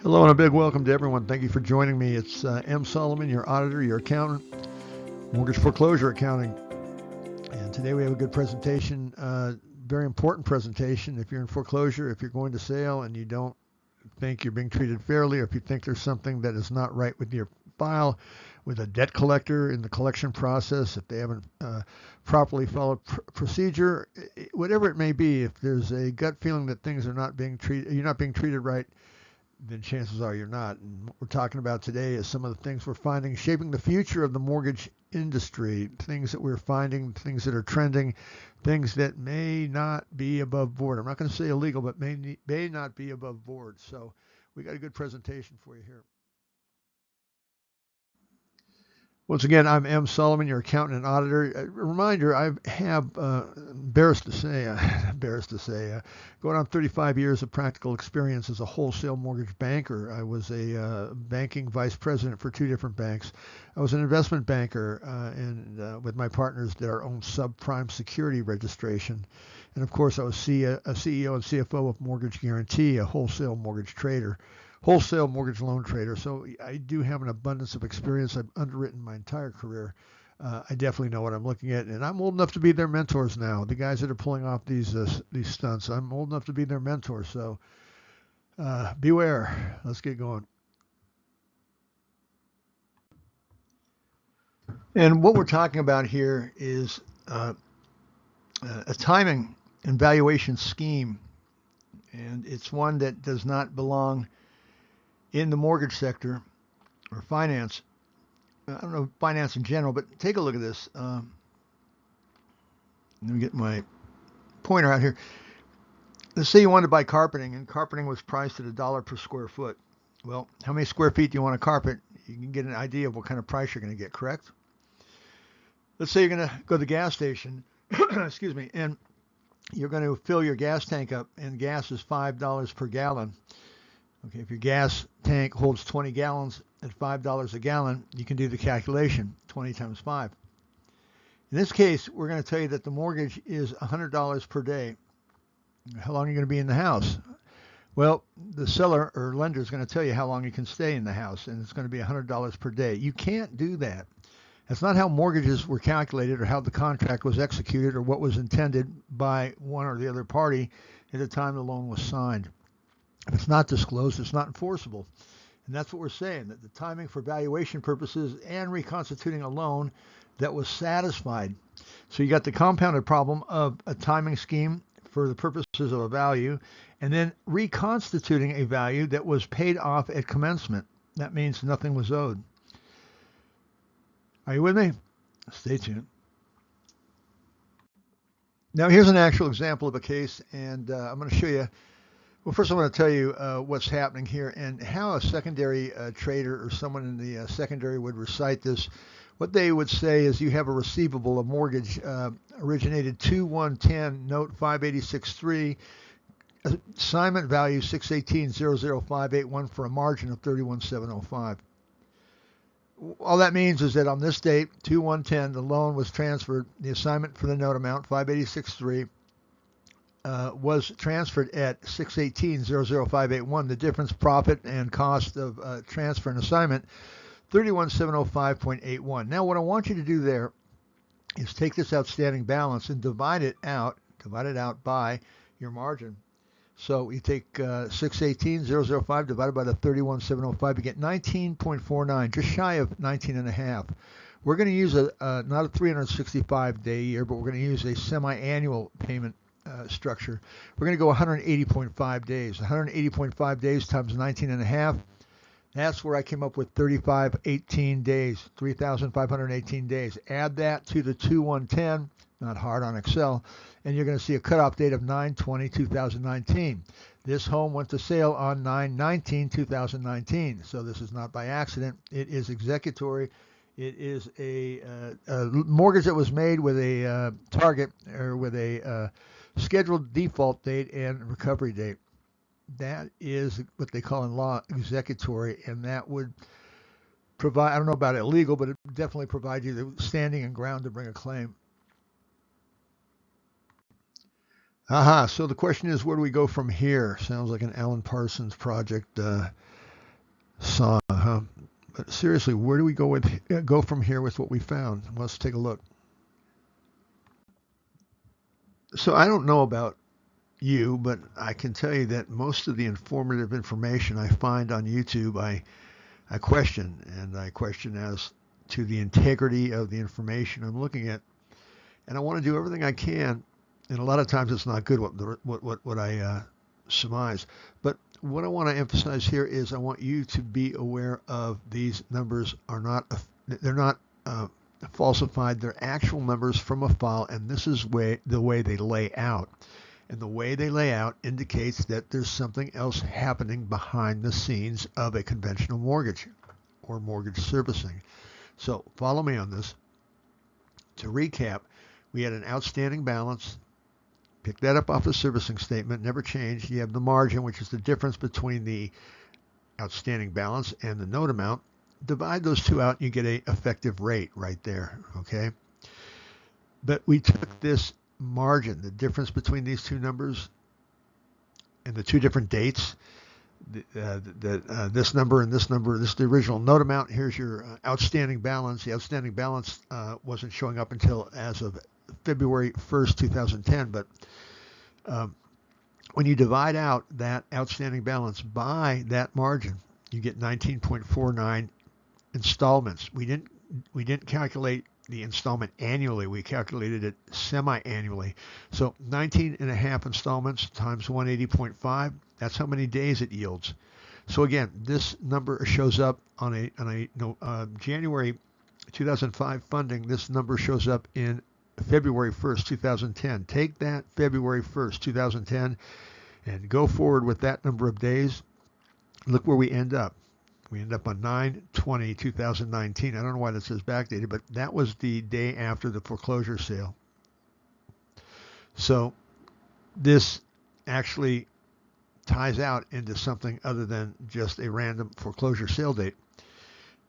Hello and a big welcome to everyone. Thank you for joining me. It's M. Solomon, your auditor, your accountant, mortgage foreclosure accounting. And today we have a good presentation, very important presentation. If you're in foreclosure, if you're going to sale and you don't think you're being treated fairly, or if you think there's something that is not right with your file, with a debt collector in the collection process, if they haven't properly followed procedure, whatever it may be, if there's a gut feeling that things are not being treated, you're not being treated right, then chances are you're not. And what we're talking about today is some of the things we're finding shaping the future of the mortgage industry, things that we're finding, things that are trending, things that may not be above board. I'm not going to say illegal, but may not be above board. So we got a good presentation for you here. Once again, I'm M. Solomon, your accountant and auditor. A reminder, I have, embarrassed to say, going on 35 years of practical experience as a wholesale mortgage banker. I was a banking vice president for two different banks. I was an investment banker, and with my partners did our own subprime security registration. And of course, I was CEO and CFO of Mortgage Guarantee, a wholesale mortgage mortgage loan trader. So I do have an abundance of experience. I've underwritten my entire career. I definitely know what I'm looking at, and I'm old enough to be their mentors now. The guys that are pulling off these stunts, I'm old enough to be their mentor. So beware. Let's get going. And what we're talking about here is a timing and valuation scheme, and it's one that does not belong in the mortgage sector or finance. I don't know, finance in general, but take a look at this. Let me get my pointer out here. Let's say you wanted to buy carpeting, and carpeting was priced at $1 per square foot. Well, how many square feet do you want to carpet? You can get an idea of what kind of price you're going to get, correct? Let's say you're going to go to the gas station, excuse me, and you're going to fill your gas tank up, and gas is $5 per gallon. Okay, if your gas tank holds 20 gallons at $5 a gallon, you can do the calculation, 20 times 5. In this case, we're going to tell you that the mortgage is $100 per day. How long are you going to be in the house? Well, the seller or lender is going to tell you how long you can stay in the house, and it's going to be $100 per day. You can't do that. That's not how mortgages were calculated or how the contract was executed or what was intended by one or the other party at the time the loan was signed. If it's not disclosed, it's not enforceable. And that's what we're saying, that the timing for valuation purposes and reconstituting a loan that was satisfied. So you got the compounded problem of a timing scheme for the purposes of a value, and then reconstituting a value that was paid off at commencement. That means nothing was owed. Are you with me? Stay tuned. Now here's an actual example of a case, and I'm going to show you. Well, first I want to tell you what's happening here and how a secondary trader or someone in the secondary would recite this. What they would say is you have a receivable, a mortgage originated 2/1/10, note 586.3, assignment value 618,00581 for a margin of 31,705. All that means is that on this date, 2/1/10, the loan was transferred. The assignment for the note amount 586.3. Was transferred at 618,00581. The difference, profit and cost of transfer and assignment, 31,705.81. Now, what I want you to do there is take this outstanding balance and divide it out by your margin. So you take 618,005 divided by the 31,705, you get 19.49, just shy of 19 and a half. We're going to use not a 365-day year, but we're going to use a semi-annual payment structure. We're going to go 180.5 days. 180.5 days times 19 and a half. That's where I came up with 3,518 days, 3,518 days. Add that to the 2/1/10, not hard on Excel, and you're going to see a cutoff date of 9/20/2019. This home went to sale on 9/19/2019, so this is not by accident. It is executory. It is a mortgage that was made with a target or with a scheduled default date and recovery date. That is what they call in law executory, and that would provide, I don't know about illegal, but it definitely provides you the standing and ground to bring a claim. So the question is, where do we go from here? Sounds like an Alan Parsons project. Saw, huh? But seriously, where do we go from here with what we found? Let's take a look. So I don't know about you, but I can tell you that most of the informative information I find on YouTube, I question, and I question as to the integrity of the information I'm looking at, and I want to do everything I can. And a lot of times it's not good what I surmise. But what I want to emphasize here is I want you to be aware of these numbers are not they're not falsified. They're actual numbers from a file, and this is the way they lay out. And the way they lay out indicates that there's something else happening behind the scenes of a conventional mortgage or mortgage servicing. So follow me on this. To recap, we had an outstanding balance. Pick that up off the servicing statement, never changed. You have the margin, which is the difference between the outstanding balance and the note amount. Divide those two out, and you get an effective rate right there, okay? But we took this margin, the difference between these two numbers and the two different dates, this number and this number, this is the original note amount. Here's your outstanding balance. The outstanding balance wasn't showing up until as of February 1st, 2010, but when you divide out that outstanding balance by that margin, you get 19.49 installments. We didn't calculate the installment annually. We calculated it semi-annually. So 19 and a half installments times 180.5, that's how many days it yields. So again, this number shows up on a January 2005 funding. This number shows up in February 1st, 2010. Take that February 1st, 2010, and go forward with that number of days. Look where we end up. We end up on 9/20/2019. I don't know why that says backdated, but that was the day after the foreclosure sale. So this actually ties out into something other than just a random foreclosure sale date.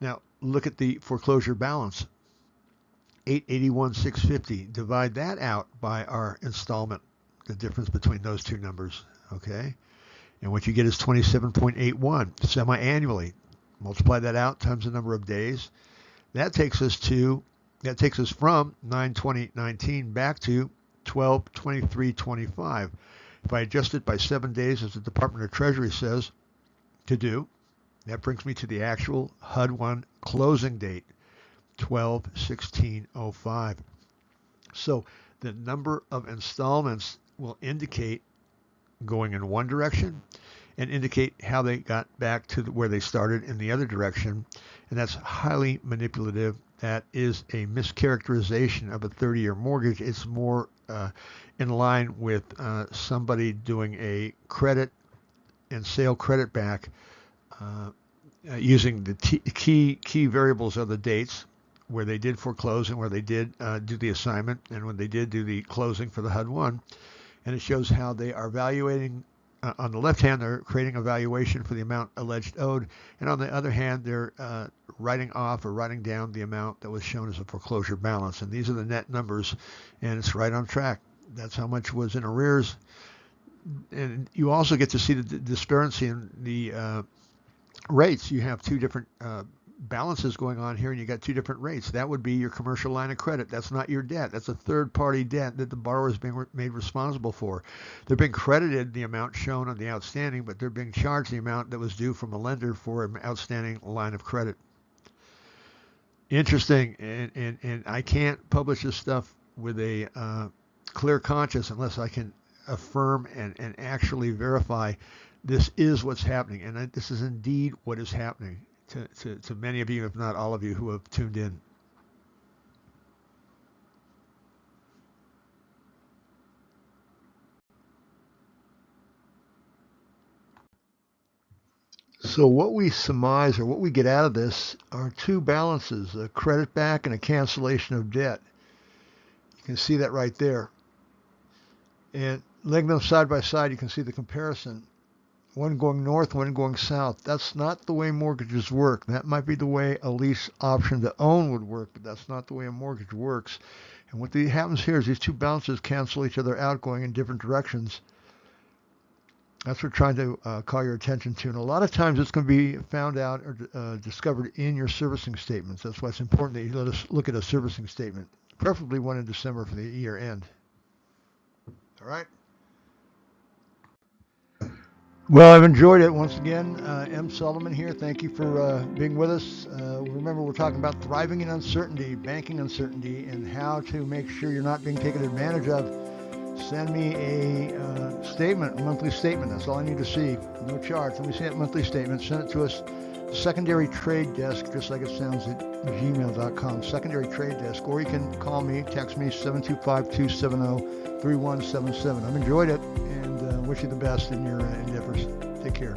Now look at the foreclosure balance. 881,650. Divide that out by our installment, the difference between those two numbers, okay? And what you get is 27.81 semi-annually. Multiply that out times the number of days. That takes us from 9/20/19 back to 12/23/25. If I adjust it by 7 days, as the Department of Treasury says to do, that brings me to the actual HUD-1 closing date, 12/16/05. So the number of installments will indicate going in one direction and indicate how they got back to where they started in the other direction. And that's highly manipulative. That is a mischaracterization of a 30-year mortgage. It's more in line with somebody doing a credit and sale credit back using the key variables of the dates where they did foreclose and where they did do the assignment and when they did do the closing for the HUD-1. And it shows how they are valuating. On the left hand, they're creating a valuation for the amount alleged owed, and on the other hand, they're writing off or writing down the amount that was shown as a foreclosure balance. And these are the net numbers, and it's right on track. That's how much was in arrears. And you also get to see the disparity in the rates. You have two different balances going on here, and you got two different rates. That would be your commercial line of credit. That's not your debt. That's a third-party debt that the borrower is being made responsible for. They're being credited the amount shown on the outstanding, but they're being charged the amount that was due from a lender for an outstanding line of credit. Interesting, and I can't publish this stuff with a clear conscience unless I can affirm and actually verify this is what's happening, and this is indeed what is happening to many of you, if not all of you, who have tuned in. So what we surmise or what we get out of this are two balances, a credit back and a cancellation of debt. You can see that right there. And laying them side by side, you can see the comparison. One going north, one going south. That's not the way mortgages work. That might be the way a lease option to own would work, but that's not the way a mortgage works. And what happens here is these two balances cancel each other out going in different directions. That's what we're trying to call your attention to. And a lot of times it's going to be found out or discovered in your servicing statements. That's why it's important that you let us look at a servicing statement, preferably one in December for the year end. All right. Well, I've enjoyed it once again. M. Sullivan here. Thank you for being with us. Remember, we're talking about thriving in uncertainty, banking uncertainty, and how to make sure you're not being taken advantage of. Send me a statement, a monthly statement. That's all I need to see. No charge. Let me see that monthly statement. Send it to us. Secondary Trade Desk, just like it sounds, at gmail.com. Secondary Trade Desk. Or you can call me, text me, 725-270-3177. I've enjoyed it and wish you the best in your endeavors. Take care.